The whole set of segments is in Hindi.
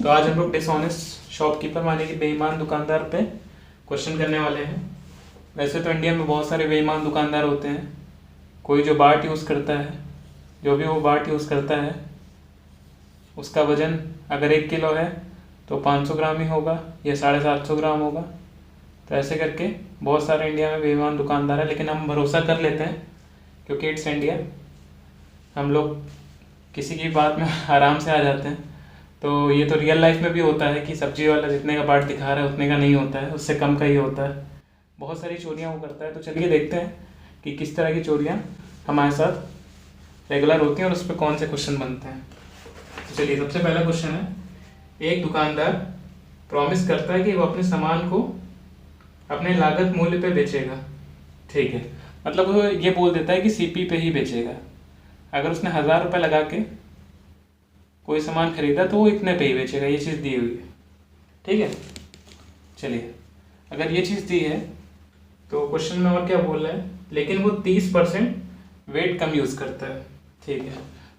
तो आज हम लोग डिसऑनेस्ट शॉपकीपर माने कि बेईमान दुकानदार पे क्वेश्चन करने वाले हैं। वैसे तो इंडिया में बहुत सारे बेईमान दुकानदार होते हैं। कोई जो बाट यूज़ करता है, जो भी वो बाट यूज़ करता है, उसका वज़न अगर 1 किलो है तो 500 ग्राम ही होगा या 750 ग्राम होगा। तो ऐसे करके बहुत सारे इंडिया में बेईमान दुकानदार है, लेकिन हम भरोसा कर लेते हैं क्योंकि इट्स इंडिया। हम लोग किसी की बात में आराम से आ जाते हैं। तो ये तो रियल लाइफ में भी होता है कि सब्जी वाला जितने का बाट दिखा रहा है उतने का नहीं होता है, उससे कम का ही होता है। बहुत सारी चोरियाँ वो करता है। तो चलिए देखते हैं कि किस तरह की चोरियाँ हमारे साथ रेगुलर होती हैं और उस पर कौन से क्वेश्चन बनते हैं। तो चलिए, सबसे पहला क्वेश्चन है, एक दुकानदार प्रॉमिस करता है कि वो अपने सामान को अपने लागत मूल्य पे बेचेगा। ठीक है, मतलब वो ये बोल देता है कि सीपी पे ही बेचेगा। अगर उसने 1000 रुपये लगा के कोई सामान खरीदा तो वो इतने पे ही बेचेगा, ये चीज़ दी हुई है। ठीक है, चलिए, अगर ये चीज़ दी है तो क्वेश्चन में और क्या बोल रहा है, लेकिन वो 30% वेट कम यूज़ करता है। ठीक है,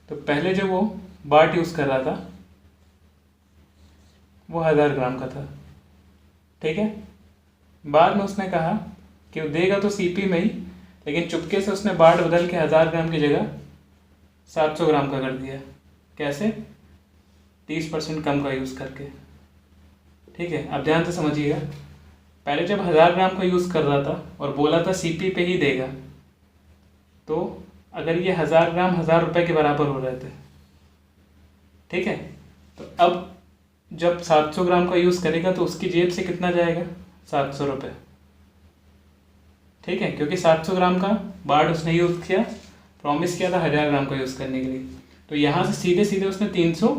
तो पहले जो वो बाट यूज़ कर रहा था वो 1000 ग्राम का था। ठीक है, बाद में उसने कहा कि वो देगा तो सीपी में ही, लेकिन चुपके से उसने बाट बदल के 1000 ग्राम की जगह 700 ग्राम का कर दिया। कैसे? 30% कम का यूज़ करके। ठीक है, अब ध्यान से समझिएगा। पहले जब 1000 ग्राम का यूज़ कर रहा था और बोला था सीपी पे ही देगा, तो अगर ये 1000 ग्राम 1000 रुपये के बराबर हो रहे थे। ठीक है, तो अब जब 700 ग्राम का यूज़ करेगा तो उसकी जेब से कितना जाएगा? 700 रुपये। ठीक है, क्योंकि 700 ग्राम का बाट उसने यूज़ किया, प्रॉमिस किया था 1000 ग्राम का यूज़ करने के लिए। तो यहाँ से सीधे सीधे उसने 300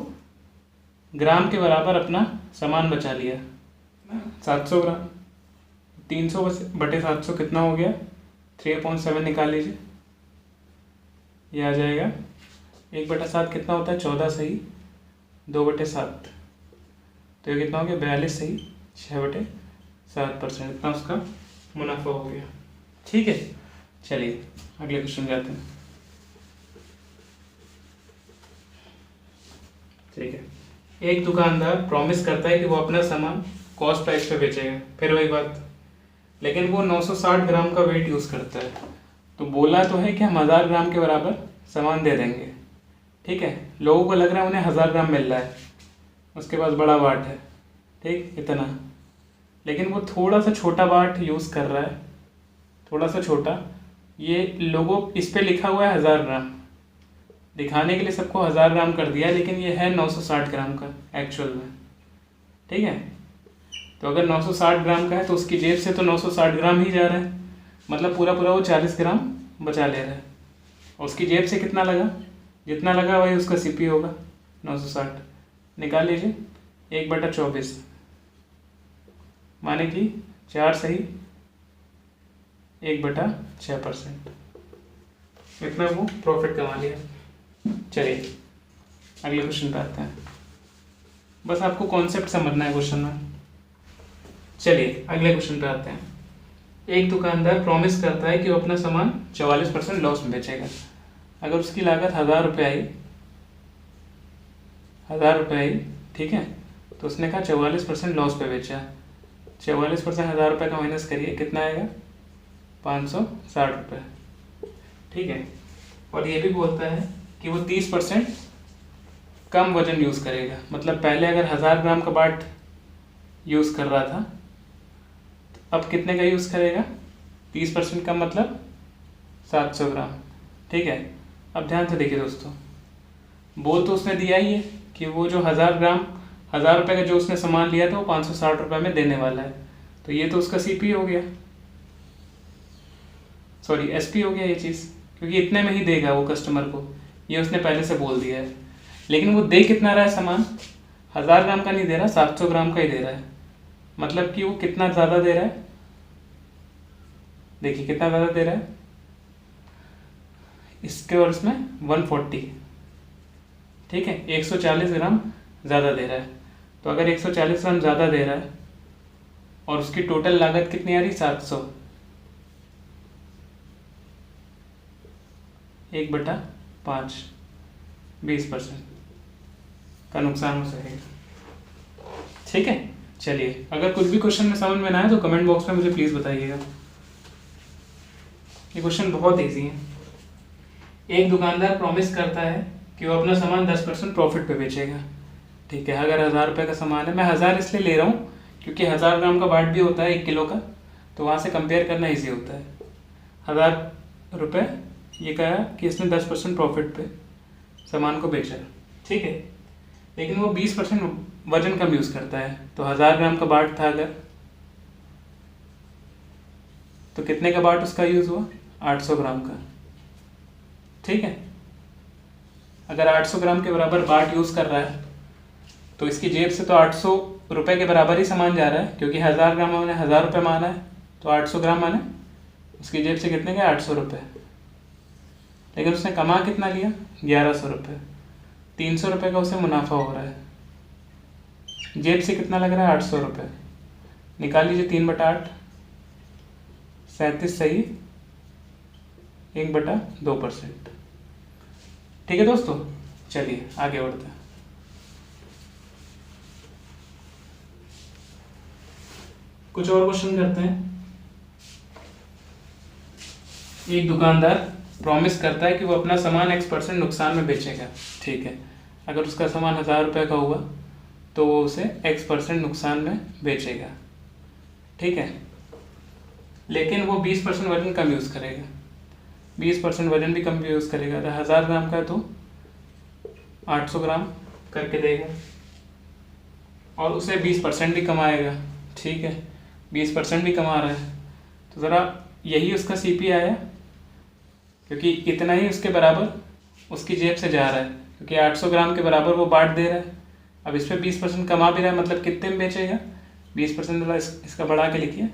ग्राम के बराबर अपना सामान बचा लिया। 700 ग्राम 300 बटे 700 कितना हो गया? 3/7 निकाल लीजिए, ये आ जाएगा 1/7 कितना होता है? 14 सही 2/7, तो ये कितना हो गया? 42 सही 6/7%। इतना उसका मुनाफा हो गया। ठीक है, चलिए अगले क्वेश्चन जाते हैं। ठीक है, एक दुकानदार प्रॉमिस करता है कि वो अपना सामान कॉस्ट प्राइस पे बेचेगा। फिर वही बात, लेकिन वो 960 ग्राम का वेट यूज़ करता है। तो बोला तो है कि हम 1000 ग्राम के बराबर सामान दे देंगे। ठीक है, लोगों को लग रहा है उन्हें 1000 ग्राम मिल रहा है, उसके पास बड़ा बाट है, ठीक इतना, लेकिन वो थोड़ा सा छोटा बाट यूज़ कर रहा है, थोड़ा सा छोटा। ये लोगों इस पे लिखा हुआ है 1000 ग्राम, दिखाने के लिए सबको 1000 ग्राम कर दिया, लेकिन ये है 960 ग्राम का एक्चुअल में। ठीक है, तो अगर 960 ग्राम का है तो उसकी जेब से तो 960 ग्राम ही जा रहा है, मतलब पूरा पूरा वो 40 ग्राम बचा ले रहा है। और उसकी जेब से कितना लगा? जितना लगा वही उसका सीपी होगा, 960 निकाल लीजिए, 1/24 माने कि 4 सही 1/6%, इतना वो प्रॉफिट कमा लिया। चलिए अगले क्वेश्चन पे आते हैं। बस आपको कॉन्सेप्ट समझना है क्वेश्चन में। चलिए अगले क्वेश्चन पे आते हैं। एक दुकानदार प्रॉमिस करता है कि वो अपना सामान 44% लॉस में बेचेगा। अगर उसकी लागत 1000 रुपये आई, 1000 रुपये आई, ठीक है, तो उसने कहा 44% लॉस पे बेचा। 44% 1000 रुपये का माइनस करिए, कितना आएगा? 560 रुपये। ठीक है, और ये भी बोलता है कि वो 30% कम वजन यूज़ करेगा। मतलब पहले अगर 1000 ग्राम का बाट यूज़ कर रहा था, तो अब कितने का यूज़ करेगा? 30% कम, मतलब 700 ग्राम। ठीक है, अब ध्यान से देखिए दोस्तों, बोल तो उसने दिया ही है कि वो जो 1000 ग्राम 1000 रुपये का जो उसने सामान लिया था वो 560 रुपये में देने वाला है। तो ये तो उसका सीपी हो गया, सॉरी एसपी हो गया ये चीज़, क्योंकि इतने में ही देगा वो कस्टमर को, ये उसने पहले से बोल दिया है। लेकिन वो दे कितना रहा है सामान? 1000 ग्राम का नहीं दे रहा, 700 ग्राम का ही दे रहा है। मतलब कि वो कितना ज़्यादा दे रहा है? देखिए कितना ज़्यादा दे रहा है, इसके और इसमें 140। ठीक है, 140 ग्राम ज़्यादा दे रहा है। तो अगर 140 ग्राम ज़्यादा दे रहा है और उसकी टोटल लागत कितनी आ रही? 700, 1/5 20% का नुकसान हो सकेगा। ठीक है, चलिए अगर कुछ भी क्वेश्चन में समझ में ना आए तो कमेंट बॉक्स में मुझे प्लीज़ बताइएगा। ये क्वेश्चन बहुत ईजी है। एक दुकानदार प्रॉमिस करता है कि वो अपना सामान 10% प्रॉफिट पे बेचेगा। ठीक है, अगर 1000 रुपये का सामान है, मैं 1000 इसलिए ले रहा हूँ क्योंकि 1000 ग्राम का बाट भी होता है 1 किलो का, तो वहाँ से कंपेयर करना ईजी होता है। 1000 रुपये ये कहा कि इसने 10% प्रॉफिट पे सामान को बेचा, ठीक है, लेकिन वो 20% वजन कम यूज़ करता है। तो 1000 ग्राम का बाट था अगर, तो कितने का बाट उसका यूज़ हुआ? 800 ग्राम का। ठीक है, अगर 800 ग्राम के बराबर बाट यूज़ कर रहा है तो इसकी जेब से तो 800 रुपये के बराबर ही सामान जा रहा है, क्योंकि 1000 ग्राम हमने 1000 रुपये माना है, तो 800 ग्राम माने उसकी जेब से कितने गए? 800 रुपये। लेकिन उसने कमा कितना लिया? 1100 रुपये। 300 रुपये का उसे मुनाफा हो रहा है, जेब से कितना लग रहा है? 800 रुपये। निकाल लीजिए 3/8, 37 सही, 1/2%। ठीक है दोस्तों, चलिए आगे बढ़ते हैं। कुछ और क्वेश्चन करते हैं। एक दुकानदार प्रॉमिस करता है कि वो अपना सामान X% नुकसान में बेचेगा। ठीक है, अगर उसका सामान 1000 रुपये का हुआ तो वो उसे X% नुकसान में बेचेगा। ठीक है, लेकिन वो 20% वजन कम यूज़ करेगा। 20% वजन भी कम यूज़ करेगा। अगर 1000 ग्राम का है तो 800 ग्राम करके देगा और उसे 20% भी कमाएगा। ठीक है, 20% भी कमा रहा है, तो ज़रा यही उसका CP आया, क्योंकि इतना ही उसके बराबर उसकी जेब से जा रहा है, क्योंकि 800 ग्राम के बराबर वो बाट दे रहा है। अब इस पर 20% कमा भी रहा है, मतलब कितने में बेचेगा? 20% वाला इसका बढ़ा के लिखिए,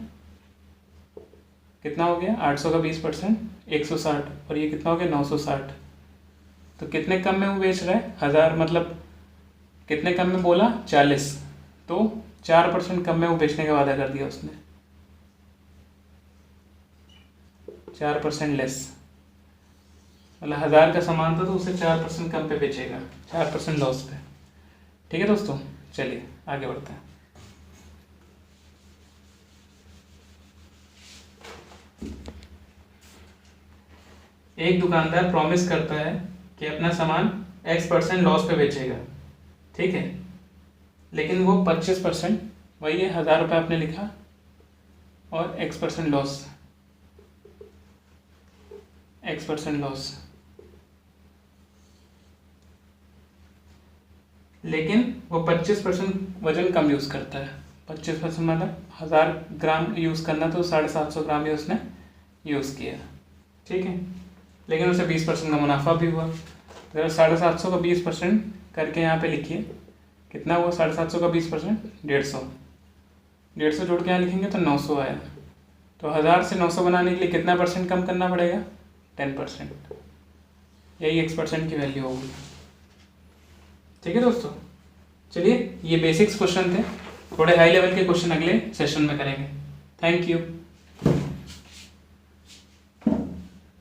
कितना हो गया? 800 का 20% 160, और ये कितना हो गया? 960। तो कितने कम में वो बेच रहा है? 1000, मतलब कितने कम में बोला? 40, तो 4% कम में वो बेचने का वादा कर दिया उसने। 4% लेस, मतलब 1000 का सामान था तो उसे 4% कम पे बेचेगा, 4% लॉस पे। ठीक है दोस्तों, चलिए आगे बढ़ते हैं। एक दुकानदार प्रॉमिस करता है कि अपना सामान X% लॉस पे बेचेगा। ठीक है, लेकिन वो 25%, वही है 1000 रुपये आपने लिखा, और X% लॉस, X% लॉस, लेकिन वो 25% वजन कम यूज़ करता है। 25% मतलब 1000 ग्राम यूज़ करना तो 750 ग्राम ही उसने यूज़ किया। ठीक है, लेकिन उसे 20% का मुनाफा भी हुआ। अगर 750 का 20% करके यहाँ पे लिखिए, कितना हुआ? 750 का 20% 150, 150 जोड़ के यहाँ लिखेंगे तो 900 आया। तो 1000 से 900 बनाने के लिए कितना परसेंट कम करना पड़ेगा? 10%। यही X% की वैल्यू होगी। ठीक है दोस्तों, चलिए ये बेसिक्स क्वेश्चन थे, थोड़े हाई लेवल के क्वेश्चन अगले सेशन में करेंगे। Thank you.